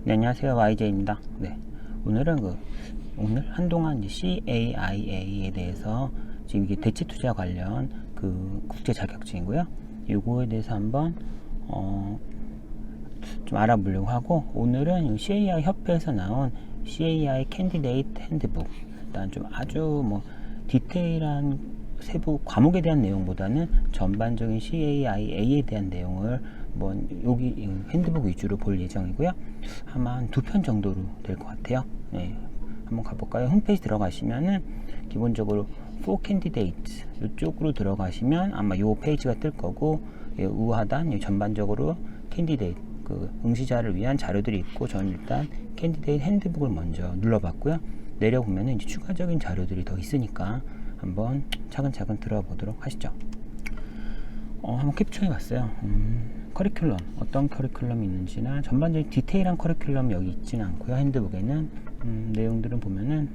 네, 안녕하세요. YJ입니다. 네, 오늘은 오늘 한동안 이제 CAIA에 대해서 지금 이게 대체 투자 관련 국제 자격증이고요. 요거에 대해서 한번 좀 알아보려고 하고, 오늘은 CAI 협회에서 나온 CAI 캔디데이트 핸드북, 일단 좀 아주 디테일한 세부 과목에 대한 내용보다는 전반적인 CAIA에 대한 내용을 여기 핸드북 위주로 볼 예정이고요. 아마 한 2편 정도로 될 것 같아요. 네, 한번 가볼까요? 홈페이지 들어가시면은 기본적으로 for candidates 이쪽으로 들어가시면 아마 이 페이지가 뜰 거고, 우하단 전반적으로 캔디데이트 응시자를 위한 자료들이 있고, 저는 일단 캔디데이트 핸드북을 먼저 눌러봤고요. 내려보면은 이제 추가적인 자료들이 더 있으니까 한번 차근차근 들어보도록 하시죠. 한번 캡처해 봤어요. 커리큘럼, 어떤 커리큘럼이 있는지나 전반적인 디테일한 커리큘럼 여기 있지는 않고요. 핸드북에는 내용들은 보면은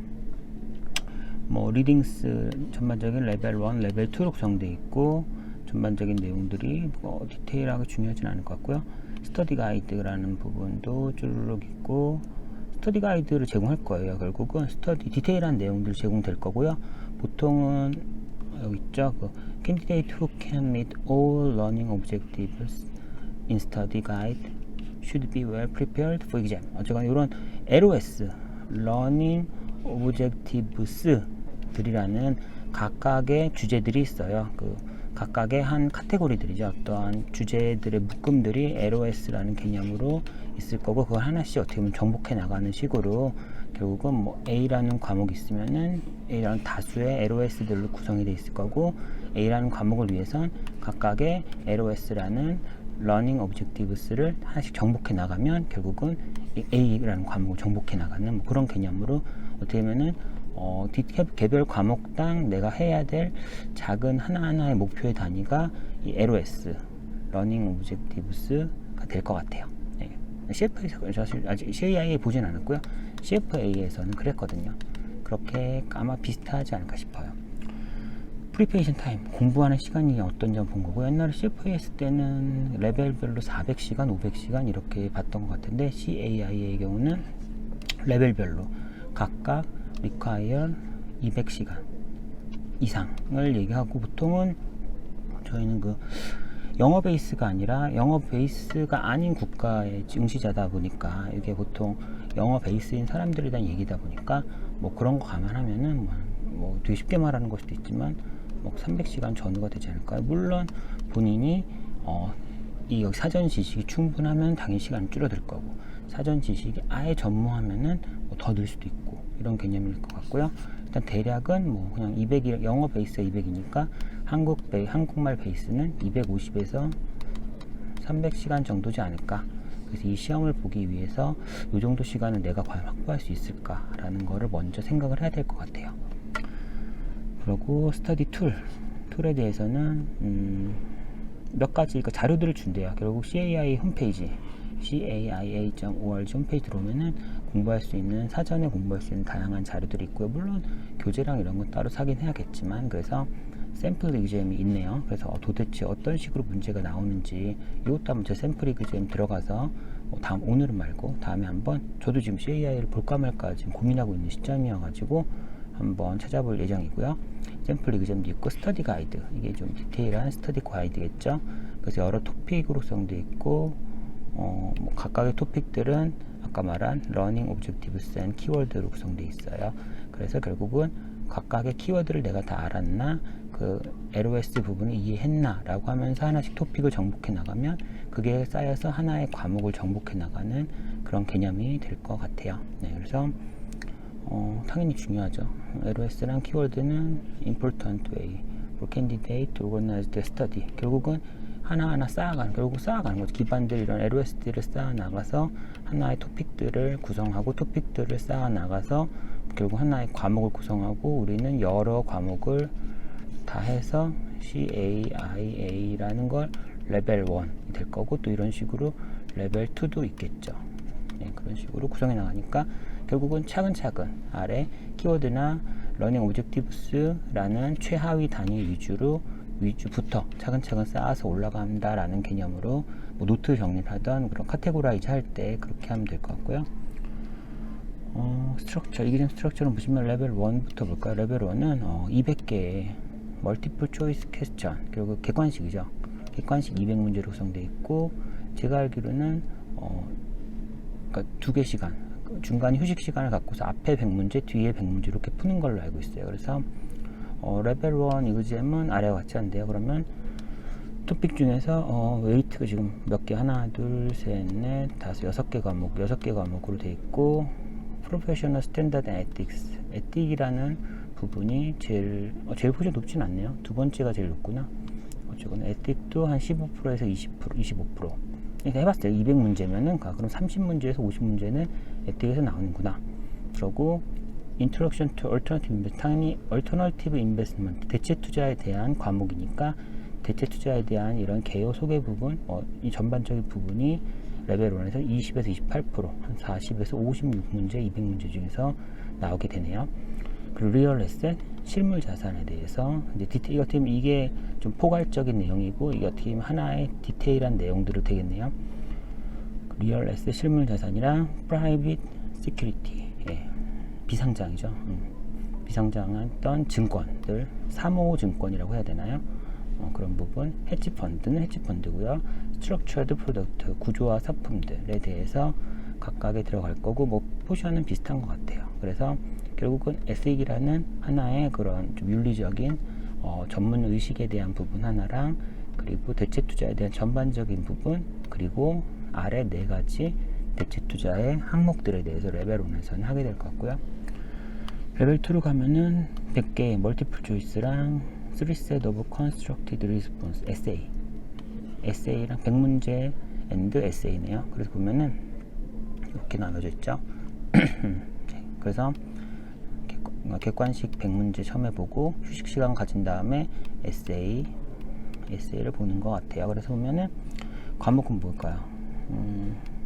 리딩스 전반적인 레벨 1, 레벨 2로 구성되어 있고, 전반적인 내용들이 디테일하게 중요하진 않을 것 같고요. 스터디 가이드라는 부분도 쭈르륵 있고, 스터디 가이드를 제공할 거예요. 결국은 디테일한 내용들 제공될 거고요. 보통은 여기 있죠. Candidate who can meet all learning objectives in study guide should be well prepared for exam. 어쨌거나 이런 LOS, Learning Objectives 들이라는 각각의 주제들이 있어요. 각각의 한 카테고리들이죠. 어떠한 주제들의 묶음들이 LOS라는 개념으로 있을 거고, 그걸 하나씩 어떻게 보면 정복해 나가는 식으로 결국은 A라는 과목이 있으면은 A라는 다수의 LOS들로 구성이 되어 있을 거고, A라는 과목을 위해선 각각의 LOS라는 Learning Objectives를 하나씩 정복해 나가면 결국은 A라는 과목을 정복해 나가는 그런 개념으로, 어떻게 보면은 개별 과목당 내가 해야 될 작은 하나하나의 목표의 단위가 이 LOS, Learning Objectives가 될 것 같아요. 네. CFA에서 사실 아직 CAI에 보진 않았고요. CFA에서는 그랬거든요. 그렇게 아마 비슷하지 않을까 싶어요. 프리페이션 타임, 공부하는 시간이 어떤지 본 거고, 옛날에 CFA 했을 때는 레벨별로 400시간, 500시간 이렇게 봤던 것 같은데, CAI의 경우는 레벨별로 각각 require 200시간 이상을 얘기하고, 보통은 저희는 영어 베이스가 아니라 영어 베이스가 아닌 국가의 응시자다 보니까, 이게 보통 영어 베이스인 사람들에 대한 얘기다 보니까 그런 거 감안하면은 되게 쉽게 말하는 걸 수도 있지만 300시간 전후가 되지 않을까요? 물론 본인이 이 사전 지식이 충분하면 당연히 시간이 줄어들 거고, 사전 지식이 아예 전무하면은 더 늘 수도 있고, 이런 개념일 것 같고요. 일단 대략은 그냥 200이 영어 베이스가 200이니까 한국말 베이스는 250에서 300시간 정도지 않을까. 그래서 이 시험을 보기 위해서 이 정도 시간을 내가 과연 확보할 수 있을까라는 거를 먼저 생각을 해야 될 것 같아요. 그리고 스터디 툴에 대해서는 몇 가지 자료들을 준대요. 결국 CAI 홈페이지 caia.org 홈페이지 들어오면은 공부할 수 있는, 사전에 공부할 수 있는 다양한 자료들이 있고요. 물론 교재랑 이런 건 따로 사긴 해야겠지만, 그래서 샘플 이그잼이 있네요. 그래서 도대체 어떤 식으로 문제가 나오는지 이것도 한번 제 샘플 이그잼 들어가서 오늘은 말고 다음에 한번, 저도 지금 CAI를 볼까 말까 지금 고민하고 있는 시점이어가지고 한번 찾아볼 예정이고요. 샘플 이그잼도 있고, 스터디 가이드, 이게 좀 디테일한 스터디 가이드겠죠. 그래서 여러 토픽으로 구성되어 있고, 각각의 토픽들은 아까 말한 러닝 오브젝티브스 앤 키워드로 구성되어 있어요. 그래서 결국은 각각의 키워드를 내가 다 알았나, LOS 부분을 이해했나 라고 하면서 하나씩 토픽을 정복해 나가면 그게 쌓여서 하나의 과목을 정복해 나가는 그런 개념이 될 것 같아요. 네, 그래서 당연히 중요하죠. LOS랑 키워드는 important way for candidate to organize their study. 결국은 하나하나 쌓아가는 거죠. 기반들, 이런 LOS들을 쌓아 나가서 하나의 토픽들을 구성하고, 토픽들을 쌓아 나가서 결국 하나의 과목을 구성하고, 우리는 여러 과목을 다 해서 CAIA라는 걸 레벨 1이 될 거고, 또 이런 식으로 레벨 2도 있겠죠. 네, 그런 식으로 구성해 나가니까 결국은 차근차근 아래 키워드나 러닝 오브젝티브스라는 최하위 단위 위주부터 차근차근 쌓아서 올라간다라는 개념으로 뭐 노트 정리를 하던 그런 카테고라이즈 할 때 그렇게 하면 될 것 같고요. 스트럭처, 이기전 스트럭처는 보시면 레벨 1부터 볼까요? 레벨 1은 200개의 멀티플 초이스 퀘스천, 그리고 객관식이죠. 객관식 200문제로 구성되어 있고, 제가 알기로는 그러니까 2개 시간, 중간 휴식 시간을 갖고서 앞에 100문제, 뒤에 100문제 이렇게 푸는 걸로 알고 있어요. 그래서 레벨 1 이그잼은 아래와 같이 한대요. 그러면 토픽 중에서 웨이트가 지금 몇 개, 하나, 둘, 셋, 넷, 다섯, 6개 과목, 6개 과목으로 되어 있고, 프로페셔널 스탠다드 에틱스, 에틱이라는 부분이 제일 포션 높진 않네요. 두 번째가 제일 높구나. 어쨌거나 에틱도 한 15%에서 20%, 25%. 그러니까 해봤어요. 200문제면은 그럼 30문제에서 50문제는 에틱에서 나오는구나. 그러고 Introduction to Alternative Investment, 당연히 Alternative Investment, 대체 투자에 대한 과목이니까 대체 투자에 대한 이런 개요 소개 부분, 이 전반적인 부분이 레벨 1에서 20에서 28%, 한 40에서 56문제, 200문제 중에서 나오게 되네요. 그리고 리얼 에셋, 실물 자산에 대해서 이제 디테일, 이거 어떻게 보면 이게 좀 포괄적인 내용이고, 이게 어떻게 보면 하나의 디테일한 내용들로 되겠네요. 리얼 에셋, 실물 자산이랑 프라이빗 시큐리티, 비상장이죠. 비상장했던 증권들, 사모증권이라고 해야 되나요? 그런 부분, 헤지펀드는 헤지펀드고요. 스트럭처드 프로덕트, 구조화 상품들에 대해서 각각에 들어갈 거고, 뭐 포션은 비슷한 것 같아요. 그래서 결국은 에틱이라는 하나의 그런 좀 윤리적인 전문 의식에 대한 부분 하나랑, 그리고 대체 투자에 대한 전반적인 부분, 그리고 아래 4가지 대체 투자의 항목들에 대해서 레벨 1에서는 하게 될 것 같고요. 레벨 2로 가면은 100개의 멀티플 초이스랑 3set of constructed response, 에세이랑 100문제 and 에세이네요. 그래서 보면은 이렇게 나눠져 있죠. 그래서 객관식 100문제 처음 해보고 휴식 시간 가진 다음에 에세이를 보는 것 같아요. 그래서 보면은 과목은 뭘까요?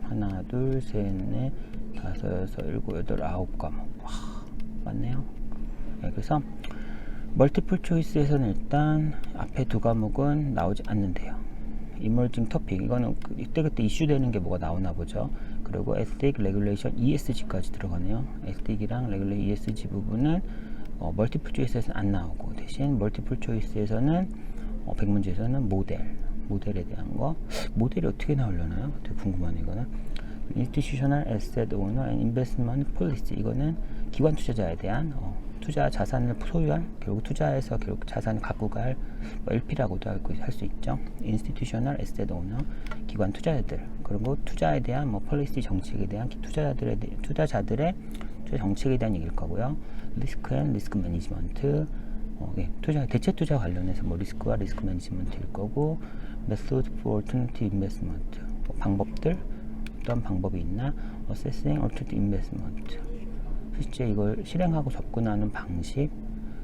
하나, 둘, 셋, 넷, 다섯, 여섯, 일곱, 여덟, 9과목. 와, 맞네요. 그래서 멀티플 초이스에서는 일단 앞에 2과목은 나오지 않는데요. 이머징 토픽, 이거는 이때그때 이슈되는 게 뭐가 나오나 보죠. 그리고 에틱, 레귤레이션, ESG까지 들어가네요. 에틱이랑 레귤레이션, ESG 부분은 멀티플 초이스에서는 안 나오고, 대신 멀티플 초이스에서는 100문제에서는 모델에 대한 거, 모델이 어떻게 나오려나요? 되게 궁금하네. 이거는 Institutional Asset Owner and Investment Policy, 이거는 기관 투자자에 대한 투자 자산을 소유할, 결국 투자해서 결국 자산을 갖고 갈 LP라고도 할 수 있죠. Institutional Asset Owner, 기관 투자자들, 그리고 투자에 대한 폴리시 정책에 대한 투자자들의 투자 정책에 대한 얘기일 거고요. 리스크 앤 리스크 매니지먼트, 대체 투자 관련해서 리스크와 리스크 매니지먼트일 거고, Method for Alternative Investment, 방법들, 어떤 방법이 있나, Assessing Alternative Investment, 실제 이걸 실행하고 접근하는 방식,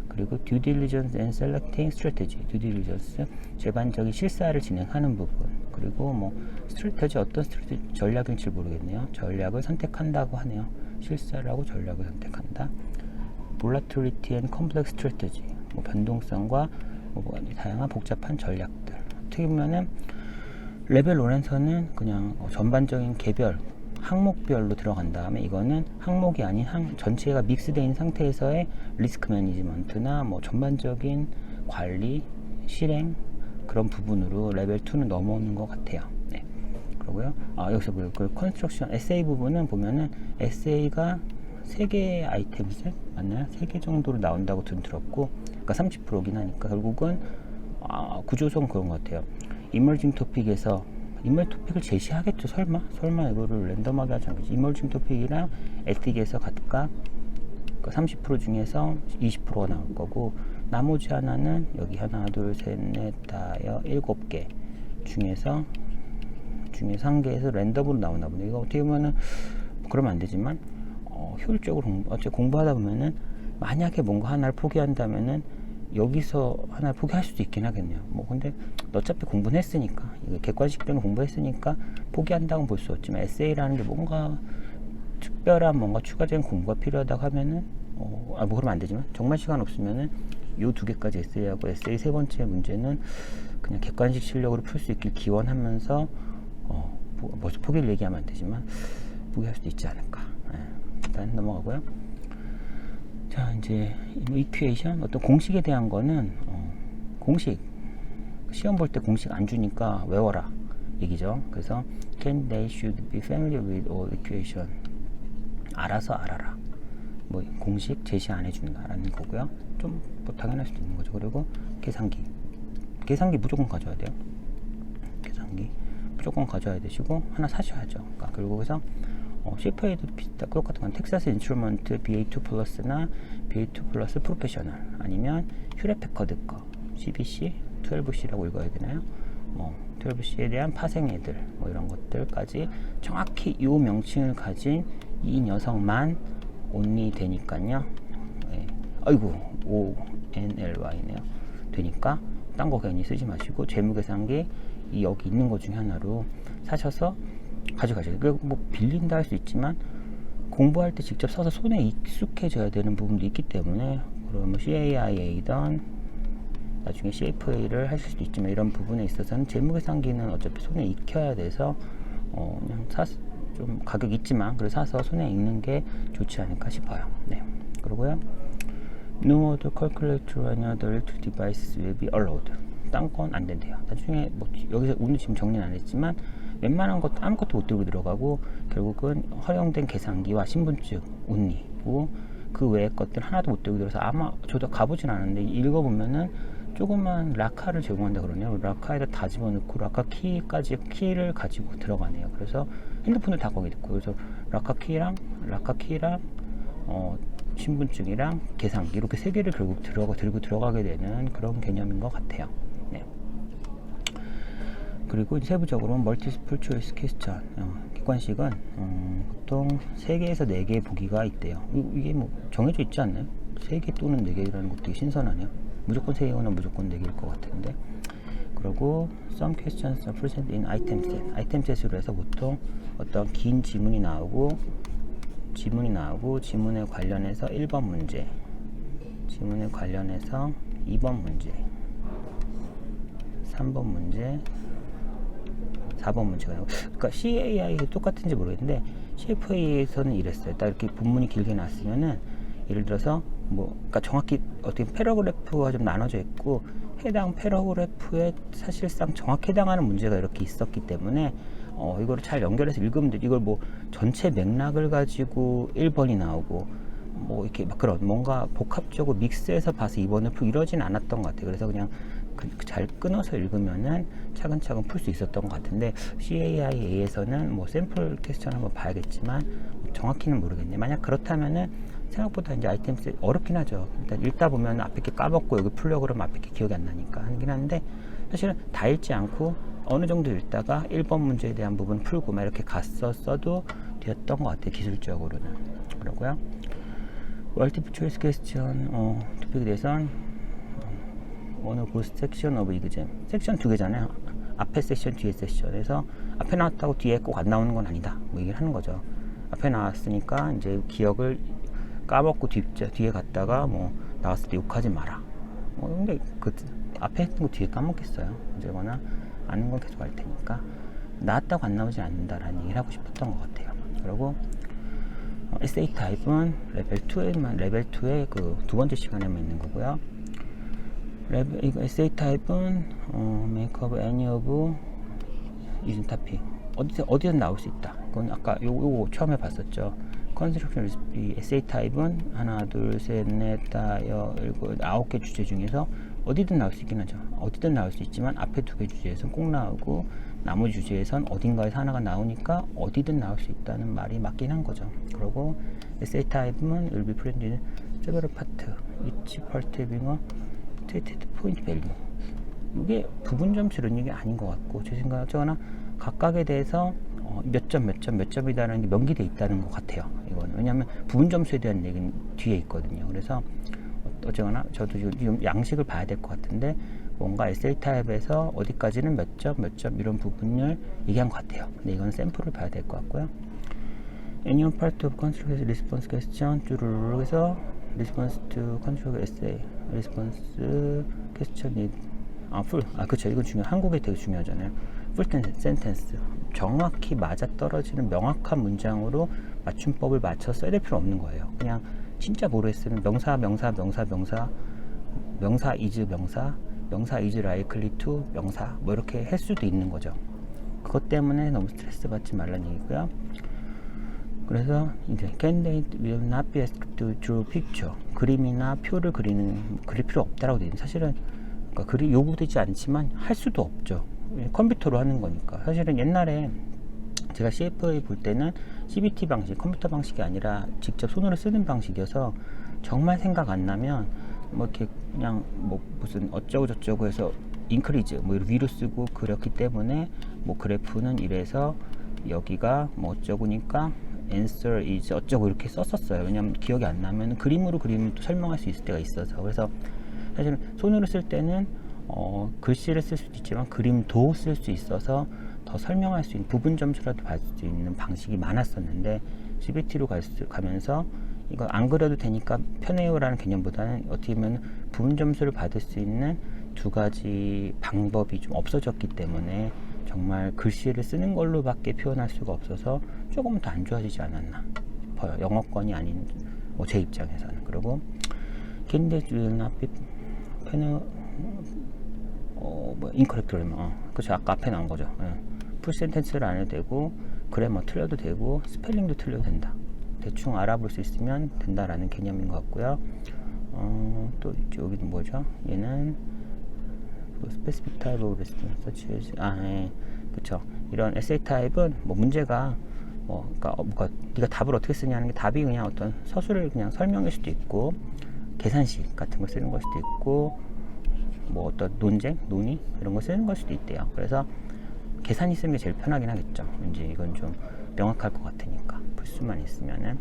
그리고 Due Diligence and Selecting Strategy, Due Diligence, 전반적인 실사를 진행하는 부분, 그리고 스트래테지, 어떤 스트래테지, 전략일지 모르겠네요. 전략을 선택한다고 하네요. 실사를 하고 전략을 선택한다. Volatility and Complex Strategy, 변동성과 다양한 복잡한 전략들. 어떻게 보면은 레벨 1에서는 그냥 전반적인 개별 항목별로 들어간 다음에, 이거는 항목이 아닌 전체가 믹스되어 있는 상태에서의 리스크 매니지먼트나 전반적인 관리, 실행, 그런 부분으로 레벨 2는 넘어오는 것 같아요. 네. 그러고요. 여기서 그 컨스트럭션 에세이 부분은 보면은 에세이가 3개의 아이템셋 맞나요? 3개 정도로 나온다고 들었고, 그러니까 30%긴 하니까 결국은 구조성 그런 것 같아요. 이머징 토픽에서 토픽을 제시하겠죠. 설마 이거를 랜덤하게 하지 않겠지. 이머징 토픽이랑 에틱에서 각각 30% 중에서 20%가 나올 거고, 나머지 하나는 여기 하나, 둘, 셋, 넷, 다섯, 7개 중에서 1개에서 랜덤으로 나오나 보네. 이거 어떻게 보면은 그러면 안 되지만 효율적으로 공부하다 보면은, 만약에 뭔가 하나를 포기한다면은 여기서 하나를 포기할 수도 있긴 하겠네요. 근데 어차피 공부는 했으니까, 이거 객관식 때는 공부했으니까 포기한다고 볼 수 없지만, 에세이라는 게 뭔가 특별한 추가적인 공부가 필요하다고 하면은 그러면 안 되지만, 정말 시간 없으면은 요 2개까지 에세이하고, 에세이 3번째 문제는 그냥 객관식 실력으로 풀 수 있길 기원하면서 벌써 포기를 얘기하면 안 되지만 포기할 수도 있지 않을까. 일단 넘어가고요. 자, 이제 이퀘이션, 어떤 공식에 대한 거는 공식 시험 볼 때 공식 안 주니까 외워라 얘기죠. 그래서 they should be familiar with all equation. 알아서 알아라. 뭐 공식 제시 안 해준다라는 거고요. 좀 뭐 당연할 수도 있는 거죠. 그리고 계산기 무조건 가져야 돼요. 계산기 무조건 가져야 되시고 하나 사셔야죠. 그러니까 그리고 그래서 CFA도 비슷한 똑같은 건 텍사스 인스트루먼트 BA2 플러스나 BA2 플러스 프로페셔널 아니면 휴렛 패커드 거 CBC 12C라고 읽어야 되나요? 12C에 대한 파생애들 뭐 이런 것들까지 정확히 이 명칭을 가진 이 녀석만 only 되니까요. 아이고 ONLY네요. 되니까 딴 거 괜히 쓰지 마시고 재무계산기 이 여기 있는 것 중에 하나로 사셔서 가져가셔야 돼요. 뭐 빌린다 할 수 있지만 공부할 때 직접 써서 손에 익숙해져야 되는 부분도 있기 때문에 그러면 CAIA든 나중에 CFA를 하실 수도 있지만 이런 부분에 있어서는 재무계산기는 어차피 손에 익혀야 돼서 그냥 좀 가격 있지만 그래서 사서 손에 익는 게 좋지 않을까 싶어요. 네. 그리고요. No other calculator or any other electric device will be allowed. 딴 건 안 된대요. 나중에 뭐 여기서 오늘 지금 정리는 안 했지만 웬만한 것도 아무것도 못 들고 들어가고 결국은 허용된 계산기와 신분증 only고 그 외의 것들 하나도 못 들고 들어서 아마 저도 가보진 않았는데 읽어보면은 조그만 라카를 제공한다 그러네요. 라카에다 다 집어넣고 라카 키를 가지고 들어가네요. 그래서 핸드폰을 다 거기 넣고 그래서 라카 키랑 신분증이랑 계산기 이렇게 세 개를 결국 들고 들어가게 되는 그런 개념인 것 같아요. 네. 그리고 세부적으로 멀티플 초이스 퀘스천 객관식은 보통 3개에서 4개의 보기가 있대요. 이게 뭐 정해져 있지 않나요? 3개 또는 4개라는 것도 되게 신선하네요. 무조건 3개거나 무조건 4개일 것 같은데. 그리고 some questions are present in item set. 아이템 셋으로 해서 보통 어떤 긴 지문이 나오고 지문에 관련해서 1번 문제, 지문에 관련해서 2번 문제, 3번 문제, 4번 문제가 나오고, 그러니까 CAI도 똑같은지 모르겠는데 CFA에서는 이랬어요. 딱 이렇게 본문이 길게 났으면은 예를 들어서 그러니까 정확히 어떻게 패러그래프가 좀 나눠져 있고 해당 패러그래프에 사실상 정확히 해당하는 문제가 이렇게 있었기 때문에 이거를 잘 연결해서 읽으면 돼. 이걸 뭐 전체 맥락을 가지고 1번이 나오고 뭐 이렇게 막 그런 뭔가 복합적으로 믹스해서 봐서 2번을 풀고 이러진 않았던 것 같아요. 그래서 그냥 잘 끊어서 읽으면은 차근차근 풀 수 있었던 것 같은데 CAIA에서는 뭐 샘플 퀘스천 한번 봐야겠지만 정확히는 모르겠네. 만약 그렇다면은 생각보다 이제 아이템 셋 어렵긴 하죠. 일단 읽다 보면 앞에 게 까먹고 여기 풀려고 그러면 앞에 게 기억이 안 나니까 하긴 하는데 사실은 다 읽지 않고 어느 정도 읽다가 1번 문제에 대한 부분 풀고 막 이렇게 갔었어도 되었던 것 같아요. 기술적으로는. 그러고요. 멀티플 초이스 퀘스천 토픽에 대해서는 오늘 그 섹션 오브 이그잼 섹션 2개잖아요. 앞에 섹션 뒤에 섹션에서 앞에 나왔다고 뒤에 꼭 안 나오는 건 아니다 뭐 얘기를 하는 거죠. 앞에 나왔으니까 이제 기억을 까먹고 뒤에 갔다가 뭐 나왔을 때 욕하지 마라. 근데 그 앞에 했던 거 뒤에 까먹겠어요. 언제거나 아는 건 계속 할 테니까 나왔다고 안 나오지 않는다라는 얘기를 하고 싶었던 것 같아요. 그리고 SA 타입은 레벨 2의 그 두 번째 시간에만 있는 거고요. 이거 SA 타입은 make up any of using topic 어디든 나올 수 있다. 그건 아까 요거 처음에 봤었죠. 컨스트럭션 레시피 SA 타입은 하나, 둘, 셋, 넷, 다, 여, 일곱, 9개 주제 중에서 어디든 나올 수 있긴 하죠. 어디든 나올 수 있지만 앞에 2개 주제에서는 꼭 나오고 나머지 주제에선 어딘가에서 하나가 나오니까 어디든 나올 수 있다는 말이 맞긴 한 거죠. 그리고 SA 타입은 will be presented several part, each part having a stated point value. 이게 부분 점수 이런 얘기 아닌 것 같고 제 생각에 어쩌거나 각각에 대해서 몇 점이다라는 게 명기되어 있다는 것 같아요. 이거는 왜냐하면 부분 점수에 대한 얘기는 뒤에 있거든요. 그래서 어쩌거나 저도 지금 양식을 봐야 될 것 같은데 뭔가 SA 타입에서 어디까지는 몇 점 이런 부분을 얘기한 것 같아요. 근데 이건 샘플을 봐야 될 것 같고요. Any part of construct response question 쭈르르 해서 response to construct essay response question need full 그쵸 이건 중요 한국에 되게 중요하잖아요. full sentence 정확히 맞아떨어지는 명확한 문장으로 맞춤법을 맞춰 써야 될 필요 없는 거예요. 그냥 진짜 모르겠으면 명사 is likely to 명사 뭐 이렇게 할 수도 있는 거죠. 그것 때문에 너무 스트레스 받지 말라는 얘기고요. 그래서 이제 candidate will not be asked to draw picture. 그림이나 표를 그릴 필요 없다라고 되어 있는. 사실은 그러니까 그리 요구되지 않지만 할 수도 없죠. 컴퓨터로 하는 거니까. 사실은 옛날에 제가 CFA 볼 때는 CBT 방식, 컴퓨터 방식이 아니라 직접 손으로 쓰는 방식이어서 정말 생각 안 나면 뭐 이렇게 그냥 뭐 무슨 어쩌고 저쩌고 해서 인크리즈 뭐 위로 쓰고 그렸기 때문에 뭐 그래프는 이래서 여기가 뭐 어쩌고니까 answer is 어쩌고 이렇게 썼었어요. 왜냐면 기억이 안 나면 그림으로 그림을 또 설명할 수 있을 때가 있어서. 그래서 사실 손으로 쓸 때는 글씨를 쓸 수도 있지만 그림도 쓸 수 있어서 더 설명할 수 있는 부분 점수라도 받을 수 있는 방식이 많았었는데 CBT로 가면서 이거 안 그려도 되니까 편해요 라는 개념보다는 어떻게 보면 부분 점수를 받을 수 있는 두 가지 방법이 좀 없어졌기 때문에 정말 글씨를 쓰는 걸로 밖에 표현할 수가 없어서 조금 더 안 좋아지지 않았나 싶어요. 영어권이 아닌 제 입장에서는. 그리고 candidate will not be incorrect grammar. 그쵸, 아까 앞에 나온 거죠. 풀 센텐스를 안 해도 되고 그래머 틀려도 되고 스펠링도 틀려도 된다. 대충 알아볼 수 있으면 된다라는 개념인 것 같고요. 또 여기는 뭐죠? 얘는 specific type of response such as 그쵸. 이런 essay 타입은 뭐 문제가 그러니까 네가 답을 어떻게 쓰냐는 게 답이 그냥 어떤 서술을 그냥 설명일 수도 있고 계산식 같은 걸 쓰는 걸 수도 있고 뭐 어떤 논의 이런 거 쓰는 걸 수도 있대요. 그래서 계산이 쓰는 게 제일 편하긴 하겠죠. 이제 이건 좀 명확할 것 같으니까 풀수만 있으면은.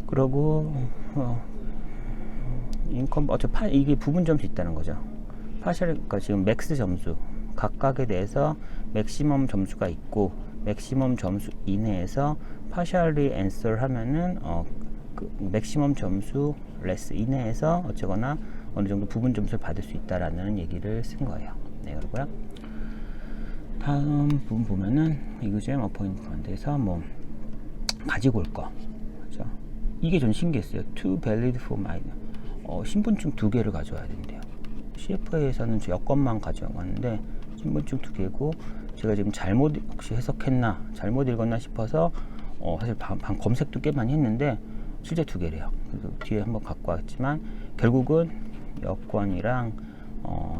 그러고 인컴 이게 부분 점수 있다는 거죠. 파셜 그러니까 지금 맥스 점수 각각에 대해서 맥시멈 점수가 있고 맥시멈 점수 이내에서 파셜리 앤서를 하면은 그 맥시멈 점수 레스 이내에서 어쩌거나 어느 정도 부분 점수를 받을 수 있다라는 얘기를 쓴 거예요. 네, 그리고요. 다음 부분 보면은 exam appointment에서 뭐 가지고 올 거, 그렇죠? 이게 좀 신기했어요. To valid for my 신분증 2개를 가져와야 된대요. CFA에서는 저 여권만 가져왔는데 신분증 2개고 제가 지금 잘못 혹시 해석했나 잘못 읽었나 싶어서 사실 검색도 꽤 많이 했는데 실제 2개래요. 그래서 뒤에 한번 갖고 왔지만 결국은 여권이랑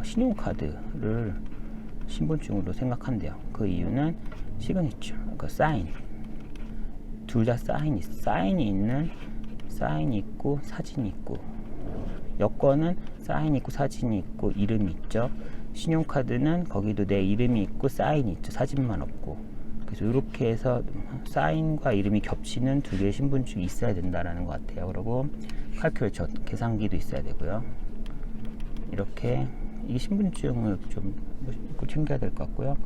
신용카드를 신분증으로 생각한대요. 그 이유는 시그니처, 그러니까 사인, 둘 다 사인이 있고 사진이 있고, 여권은 사인이 있고 사진이 있고 이름이 있죠. 신용카드는 거기도 내 이름이 있고 사인이 있죠. 사진만 없고. 그래서 이렇게 해서 사인과 이름이 겹치는 2개의 신분증이 있어야 된다라는 것 같아요. 그리고 칼큘레이터 계산기도 있어야 되고요. 이렇게 이 신분증을 좀 챙겨야 될 것 같고요.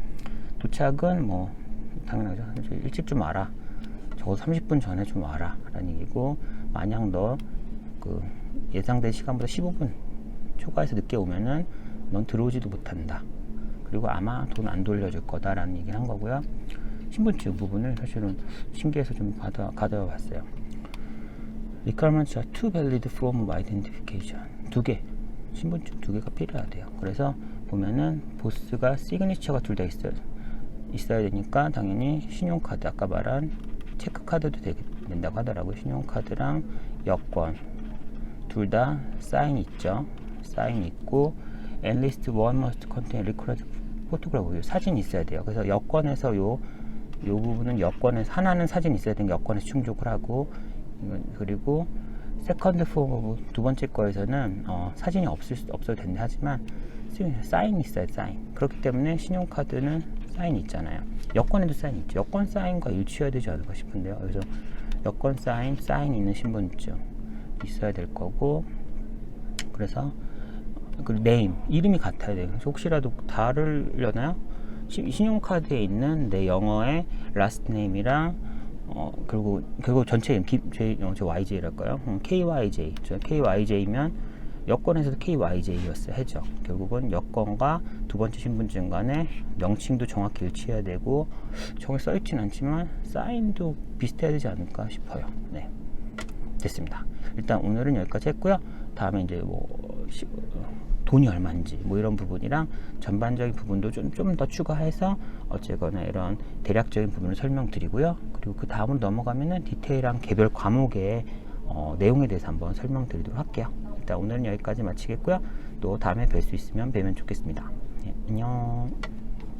도착은 뭐 당연하죠. 일찍 좀 와라. 적어도 30분 전에 좀 와라 라는 얘기고, 만약 너 그 예상된 시간보다 15분 초과해서 늦게 오면은 넌 들어오지도 못한다. 그리고 아마 돈 안 돌려줄 거다라는 얘기를 한 거고요. 신분증 부분을 사실은 신기해서 좀 가져와 봤어요. Requirements are two valid form of identification. 2개, 신분증 2개가 필요하대요. 그래서 보면은 보스가 시그니처가 둘 다 있어야 되니까 당연히 신용카드, 아까 말한 체크카드도 된다고 하더라고요. 신용카드랑 여권 둘 다 사인 있죠. 사인 있고 at least one must contain recorded photograph. 사진이 있어야 돼요. 그래서 여권에서 요 부분은 여권에서 하나는 사진 있어야 되는 게 여권에서 충족을 하고, 그리고 세컨드 폼 두 번째 거에서는 사진이 없어도 된다 하지만 사인이 있어요. 사인. 그렇기 때문에 신용카드는 사인이 있잖아요. 여권에도 사인이 있죠. 여권 사인과 일치해야 되지 않을까 싶은데요. 그래서 여권 사인 있는 신분증 있어야 될 거고, 그래서 그 네임, 이름이 같아야 돼요. 그래서 혹시라도 다르려나요? 신용카드에 있는 내 영어의 라스트 네임이랑 그리고 전체 제 YJ랄까요? KYJ. KYJ면 여권에서도 KYJ였어요. 해죠. 결국은 여권과 두 번째 신분증 간에 명칭도 정확히 일치해야 되고, 정확히 써있진 않지만 사인도 비슷해야 되지 않을까 싶어요. 네, 됐습니다. 일단 오늘은 여기까지 했고요. 다음에 이제 돈이 얼마인지 이런 부분이랑 전반적인 부분도 좀 더 추가해서 어쨌거나 이런 대략적인 부분을 설명드리고요. 그리고 그 다음으로 넘어가면은 디테일한 개별 과목의 내용에 대해서 한번 설명드리도록 할게요. 일단 오늘은 여기까지 마치겠고요. 또 다음에 뵐 수 있으면 뵈면 좋겠습니다. 네, 안녕.